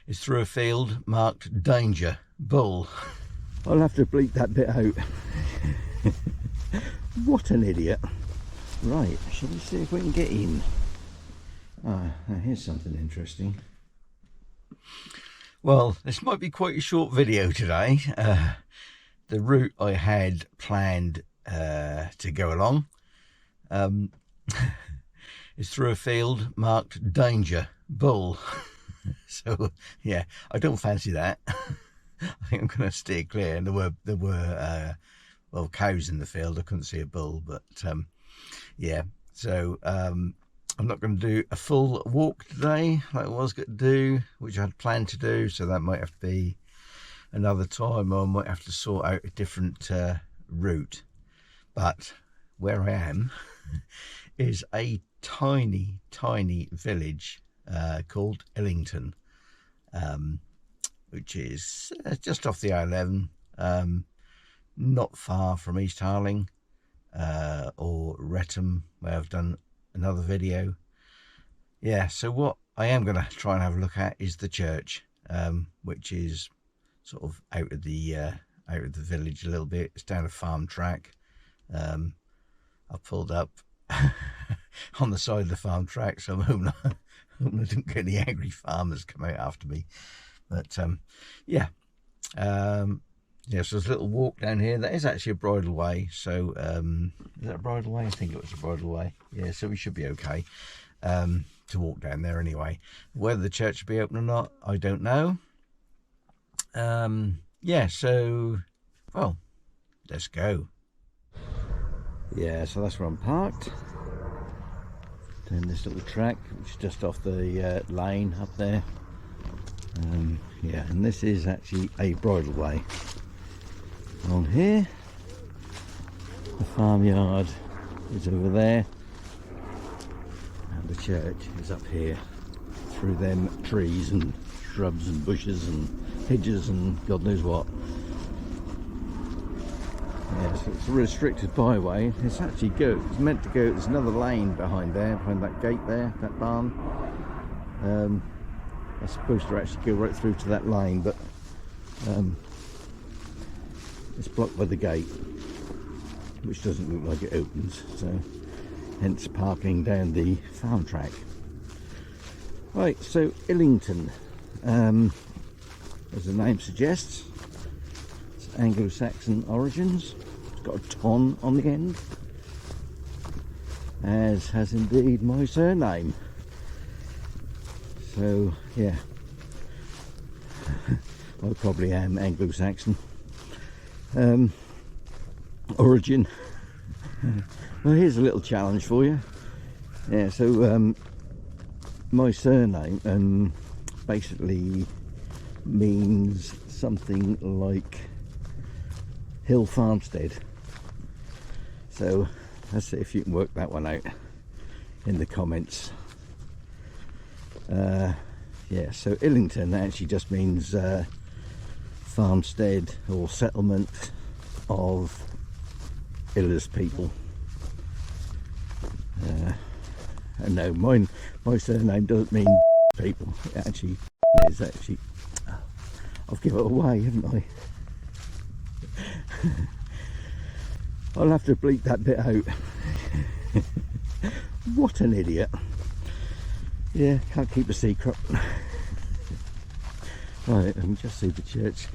is through a field marked danger, bull. I'll have to bleep that bit out. What an idiot. Right, shall we see if we can get in? Ah, now here's something interesting. Well, this might be quite a short video today. The route I had planned to go along is through a field marked danger, bull. So yeah, I don't fancy that. I think I'm going to steer clear. And there were well, cows in the field. I couldn't see a bull, but yeah. So I'm not going to do a full walk today like I was going to do, which I had planned to do. So that might have to be another time, or I might have to sort out a different route. But where I am is a tiny village called Illington, which is just off the A11, not far from East Harling or Wretham, where I've done another video. Yeah, so what I am going to try and have a look at is the church, which is sort of out of the village a little bit. It's down a farm track. I pulled up on the side of the farm track, so I'm hoping I don't get any angry farmers come out after me. But yeah, yeah. So there's a little walk down here. That is actually a bridle way. So is that a bridle way? I think it was a bridle way. Yeah. So we should be okay to walk down there anyway. Whether the church will be open or not, I don't know. Yeah. So well, let's go. Yeah. So that's where I'm parked. Down this little track, which is just off the lane up there. Yeah, and this is actually a bridle way. On here, the farmyard is over there, and the church is up here through them trees and shrubs and bushes and hedges and God knows what. Yeah, so it's a restricted byway. It's actually good. It's meant to go. There's another lane behind there, behind that gate there, that barn. It's supposed to actually go right through to that lane, but it's blocked by the gate, which doesn't look like it opens. So, hence parking down the farm track. Right. So Illington, as the name suggests, it's Anglo-Saxon origins. It's got a ton on the end, as has indeed my surname. So yeah, I probably am Anglo-Saxon origin. Well, here's a little challenge for you. Yeah, so my surname basically means something like Hill Farmstead. So let's see if you can work that one out in the comments. Yeah, so Illington actually just means farmstead or settlement of Iller's people. No, my surname doesn't mean people. It actually is actually. I've given it away, haven't I? I'll have to bleep that bit out. What an idiot. Yeah, can't keep a secret. Right, let me just see the church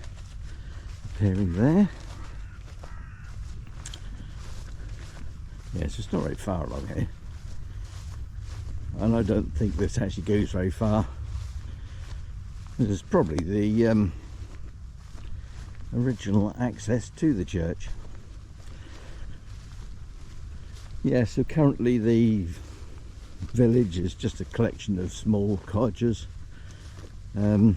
appearing there. Yes, it's not very far along here. And I don't think this actually goes very far. This is probably the original access to the church. Yeah, so currently the village is just a collection of small cottages, sort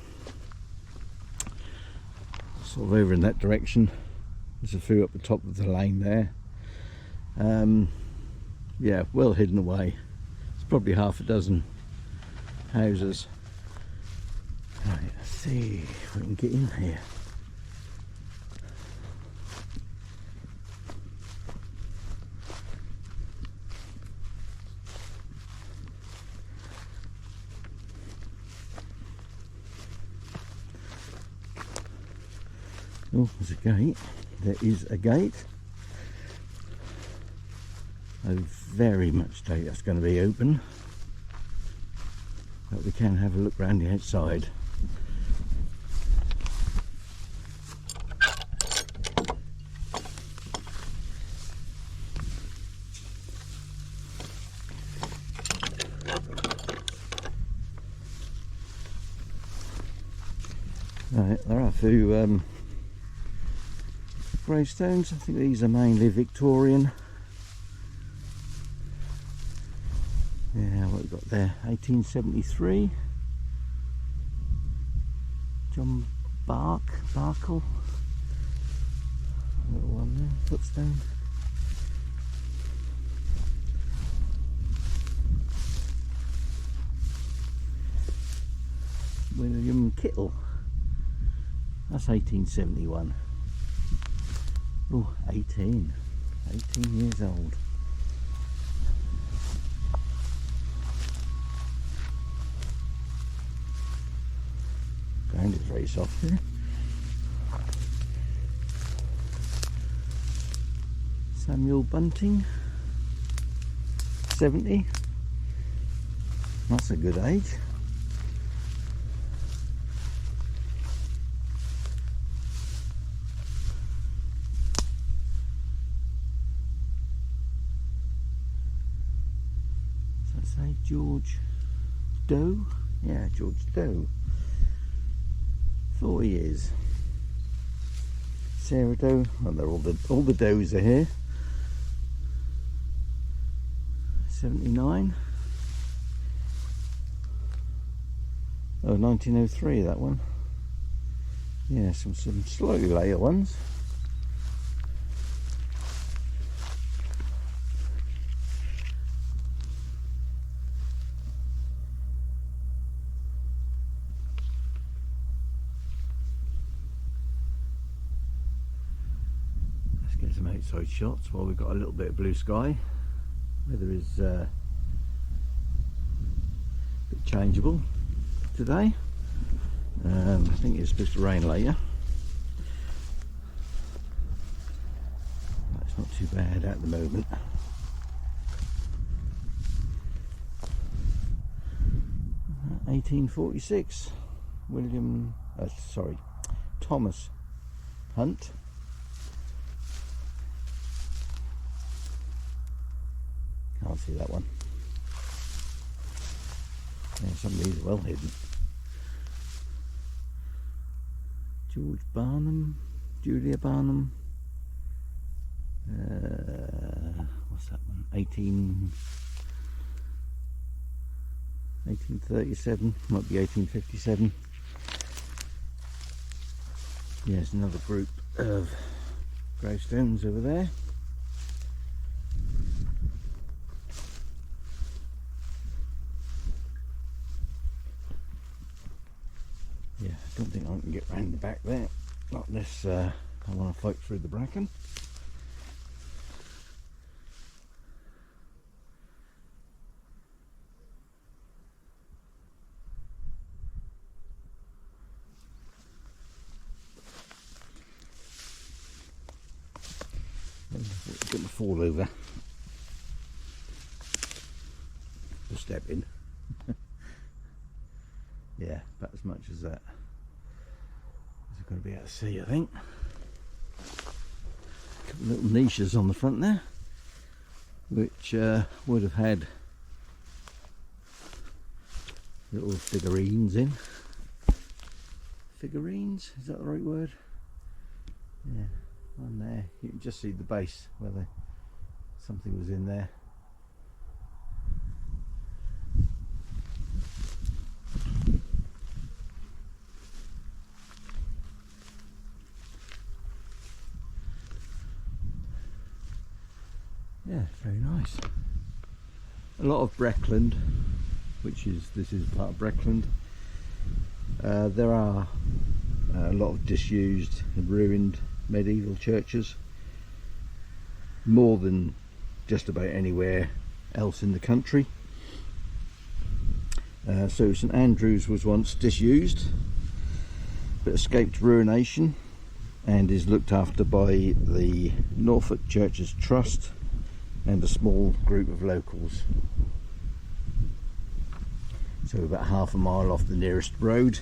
of over in that direction. There's a few up the top of the lane there. Yeah, well hidden away. It's probably half a dozen houses. Right, let's see if we can get in here. Oh, there's a gate. There is a gate. I very much doubt that's going to be open, but we can have a look round the outside. Right, there are a few gravestones. I think these are mainly Victorian. Yeah, what we've got there, 1873. John Barkle. Little one there, footstone. William Kittle. That's 1871. Oh, 18 years old. Ground is very soft here. Samuel Bunting, 70. That's a good age. Say George Doe, yeah, George Doe, 40 years. Sarah Doe, well, they're all the Does are here. 79. Oh, 1903, that one. Yeah, some slightly later ones. Get some outside shots while we've got a little bit of blue sky. Weather is a bit changeable today. I think it's supposed to rain later. It's not too bad at the moment. Uh, 1846. Thomas Hunt. Can't see that one. Yeah, some of these are well hidden. George Barnum, Julia Barnum. What's that one? 1837, might be 1857. Yeah, there's another group of gravestones over there. Yeah, I don't think I can get round the back there, not unless I want to fight through the bracken. It's going to fall over. Just step in. Yeah, about as much as that as I'm going to be able to see, I think. A couple of little niches on the front there, which would have had little figurines in. Figurines, is that the right word? Yeah, on there. You can just see the base where something was in there. Yeah, very nice. A lot of Breckland, this is part of Breckland. There are a lot of disused and ruined medieval churches, more than just about anywhere else in the country. So St Andrews was once disused but escaped ruination and is looked after by the Norfolk Churches Trust and a small group of locals. So about half a mile off the nearest road.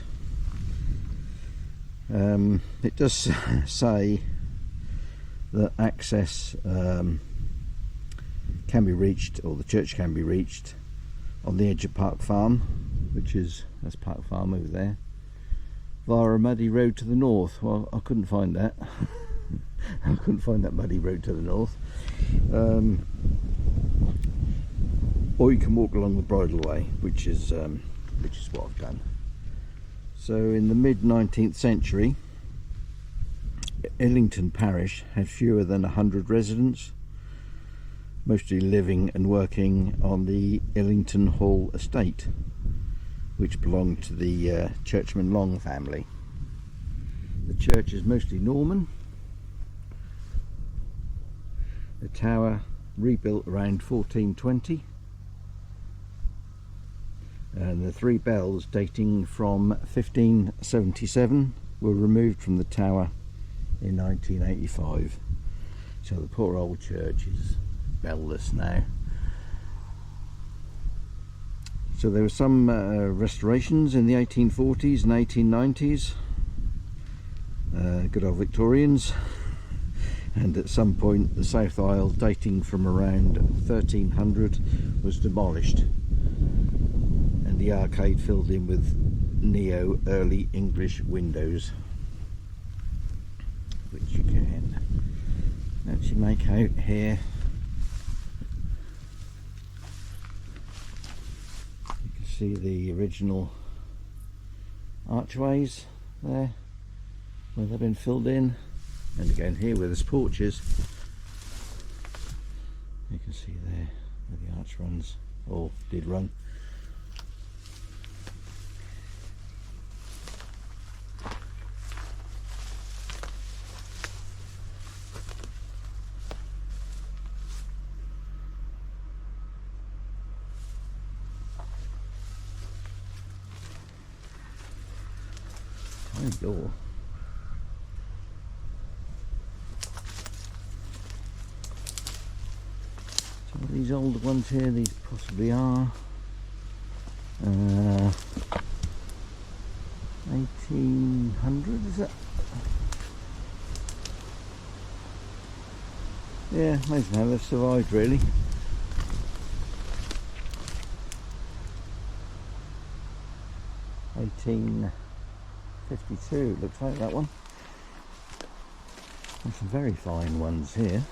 It does say that access can be reached, or the church can be reached, on the edge of Park Farm, that's Park Farm over there, via a muddy road to the north. Well, I couldn't find that. I couldn't find that muddy road to the north. Or you can walk along the bridleway, which is what I've done. So in the mid-19th century, Illington parish had fewer than 100 residents, mostly living and working on the Illington Hall estate, which belonged to the Churchman Long family. The church is mostly Norman. The tower rebuilt around 1420, and the 3 bells dating from 1577 were removed from the tower in 1985. So the poor old church is bell-less now. So there were some restorations in the 1840s and 1890s, good old Victorians, and at some point the south aisle, dating from around 1300, was demolished and the arcade filled in with neo early English windows, which you can actually make out here. You can see the original archways there where they've been filled in, and again here where the porch is, you can see there where the arch runs, or did run. Door. Some of these older ones here, these possibly are 1800, is it? Yeah, amazing how they've survived, really. '52 looks like that one. There's some very fine ones here.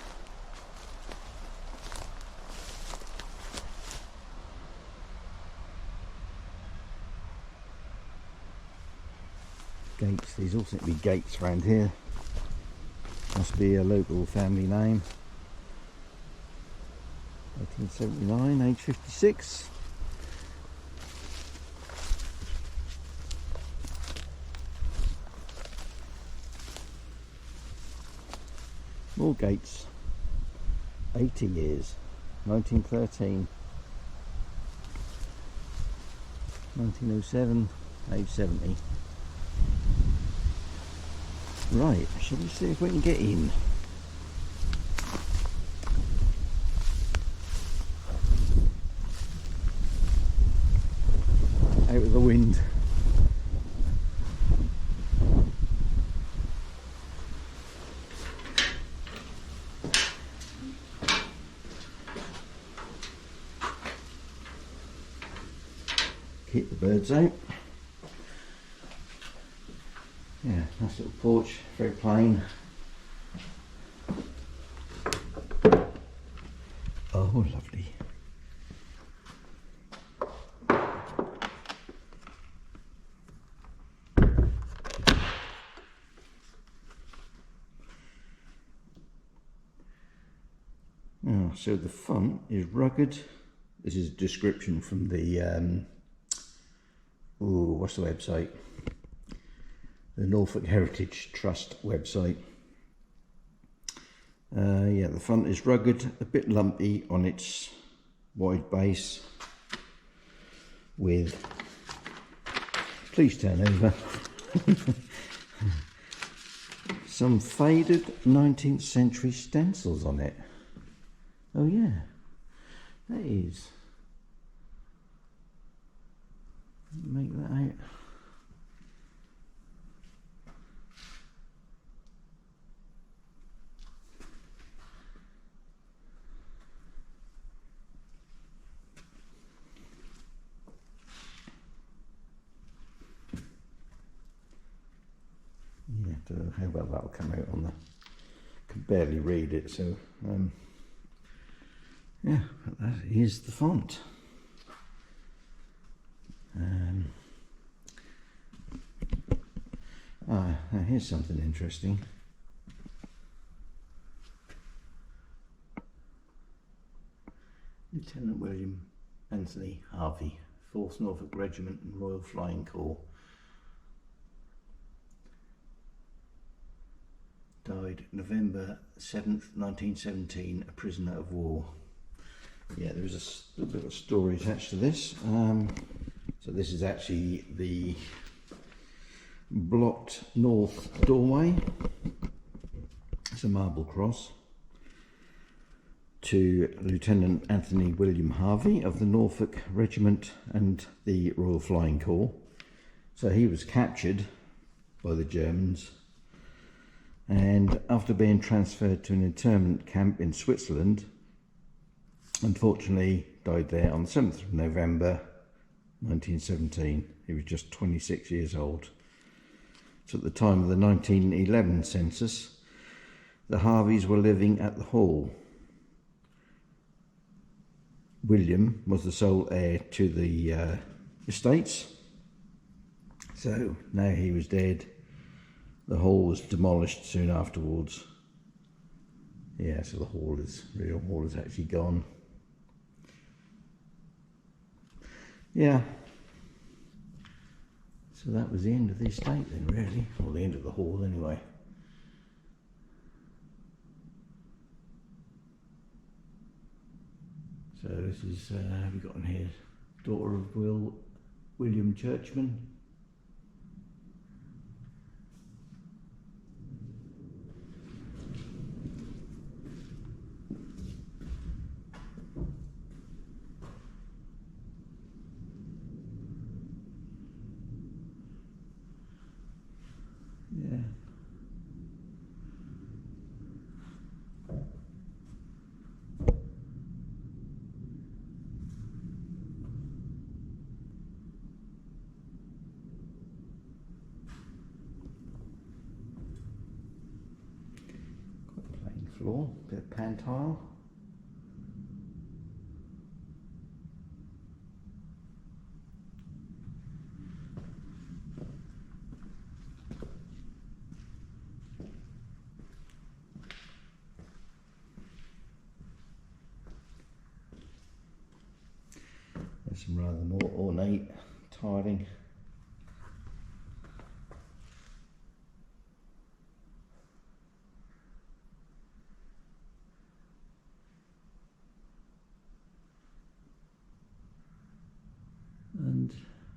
Gates, these all seem to be gates around here. Must be a local family name. 1879, age 56. More gates. 80 years. 1913. 1907, age 70. Right, shall we see if we can get in? Out of the wind. Keep the birds out. Yeah, nice little porch, very plain. Oh, lovely. Now, so the font is rugged. This is a description from the what's the website? The Norfolk Heritage Trust website. Yeah, the front is rugged, a bit lumpy on its wide base, with, please turn over, some faded 19th century stencils on it. Oh yeah, that is. Make that out. Yeah, don't know how well that'll come out on the. Can barely read it, so yeah, but that is the font. Now here's something interesting. Lieutenant William Anthony Harvey, 4th Norfolk Regiment and Royal Flying Corps. Died November 7th, 1917, a prisoner of war. Yeah, there is a little bit of a story attached to this. So this is actually the blocked north doorway. It's a marble cross to Lieutenant Anthony William Harvey of the Norfolk Regiment and the Royal Flying Corps. So he was captured by the Germans, and after being transferred to an internment camp in Switzerland, unfortunately died there on the 7th of November 1917. He was just 26 years old. So at the time of the 1911 census, the Harveys were living at the Hall. William was the sole heir to the estates. So now he was dead. The hall was demolished soon afterwards. Yeah, so the real hall is actually gone. Yeah. So that was the end of the estate then, really. Or the end of the hall anyway. So this is, have we got in here? Daughter of William Churchman. Yeah. Quite plain floor, bit of pan tile. There's some rather more ornate tiling. And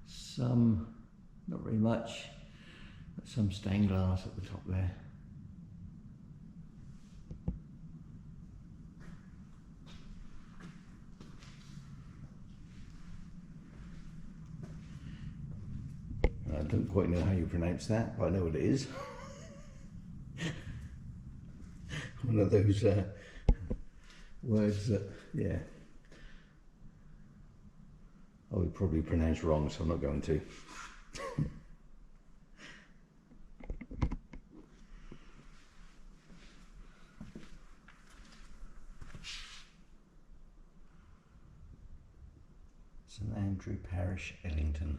some, not very much, but some stained glass at the top there. I don't quite know how you pronounce that, but I know what it is. One of those words that, yeah, I would probably pronounce wrong, so I'm not going to. St Andrew Parish, Illington.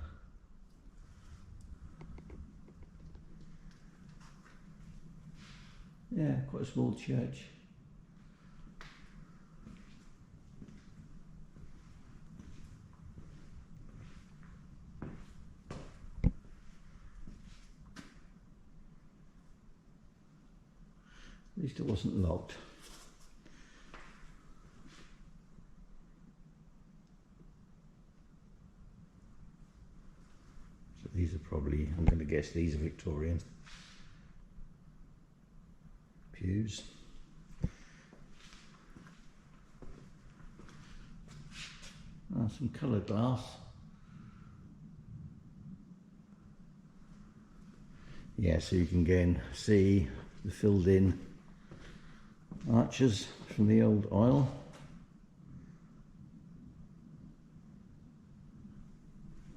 Yeah, quite a small church. At least it wasn't locked. So these are probably, I'm going to guess these are Victorian. pews. Some coloured glass. Yeah, so you can again see the filled in arches from the old aisle.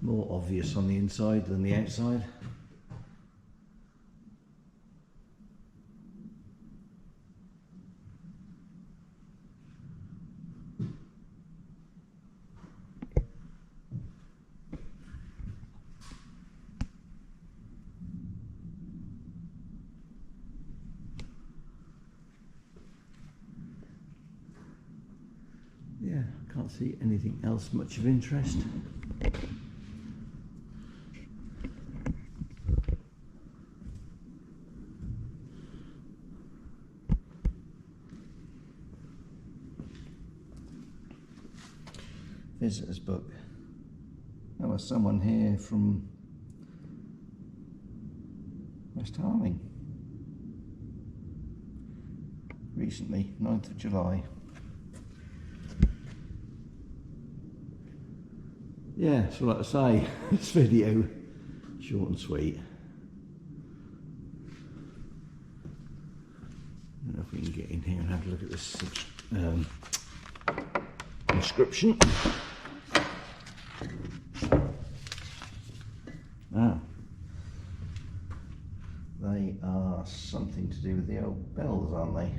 More obvious on the inside than the outside. Yeah, can't see anything else much of interest. Visitor's book. There was someone here from West Harling recently, 9th of July. Yeah, so like I say, this video, short and sweet. I don't know if we can get in here and have a look at this inscription. Ah, they are something to do with the old bells, aren't they?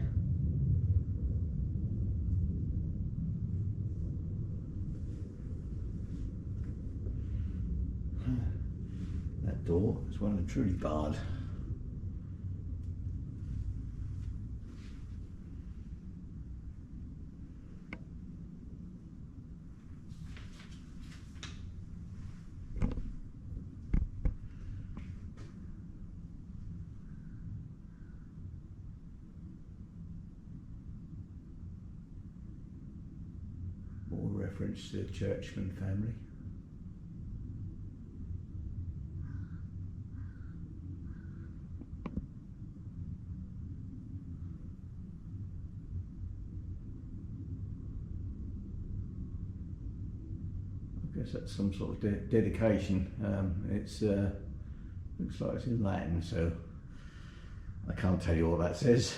That door is well and truly barred. More reference to the Churchman family. I guess that's some sort of dedication. It's looks like it's in Latin, so I can't tell you what that says.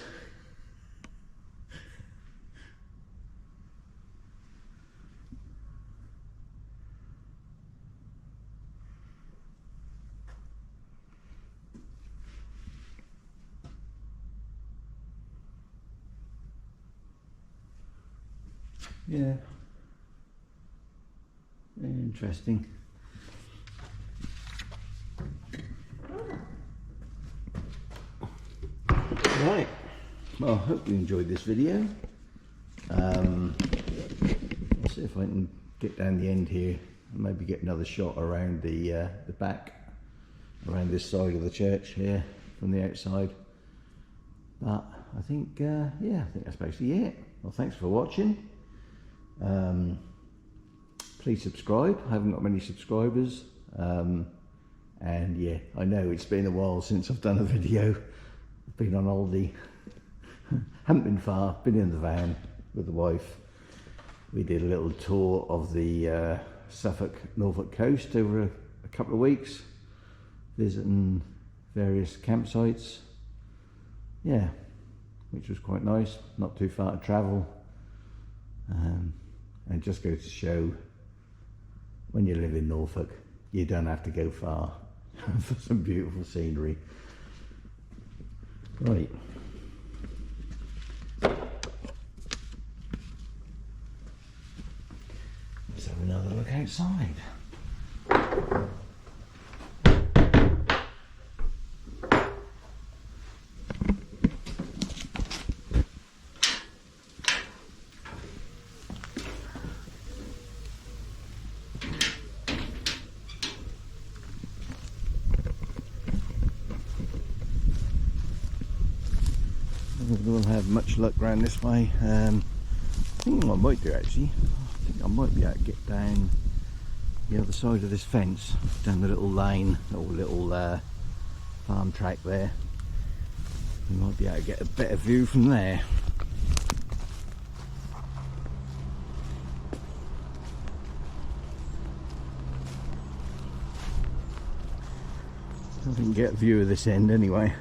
Yeah. Interesting. Right, well, I hope you enjoyed this video. I'll see if I can get down the end here and maybe get another shot around the back, around this side of the church here from the outside. But I think, yeah, I think that's basically it. Well, thanks for watching. Please subscribe. I haven't got many subscribers, and yeah, I know it's been a while since I've done a video. I've been on holiday, haven't been far, been in the van with the wife. We did a little tour of the Suffolk, Norfolk coast over a couple of weeks, visiting various campsites, yeah, which was quite nice, not too far to travel, and just goes to show, when you live in Norfolk, you don't have to go far for some beautiful scenery. Right. Let's have another look outside. We'll have much luck round this way. I think what I might do actually, I think I might be able to get down the other side of this fence, down the little lane or little farm track there. We might be able to get a better view from there. I can get a view of this end anyway.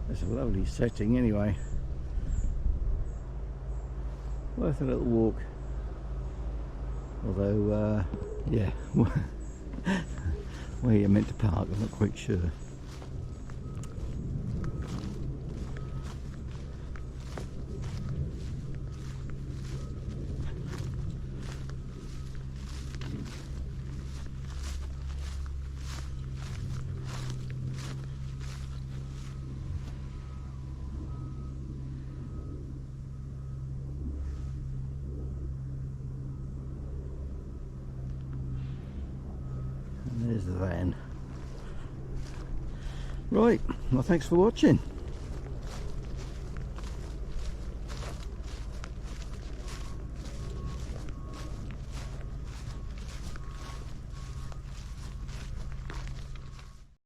It's a lovely setting anyway. Worth a little walk. Although, yeah, where you're meant to park, I'm not quite sure. There's the van. Right, well, thanks for watching.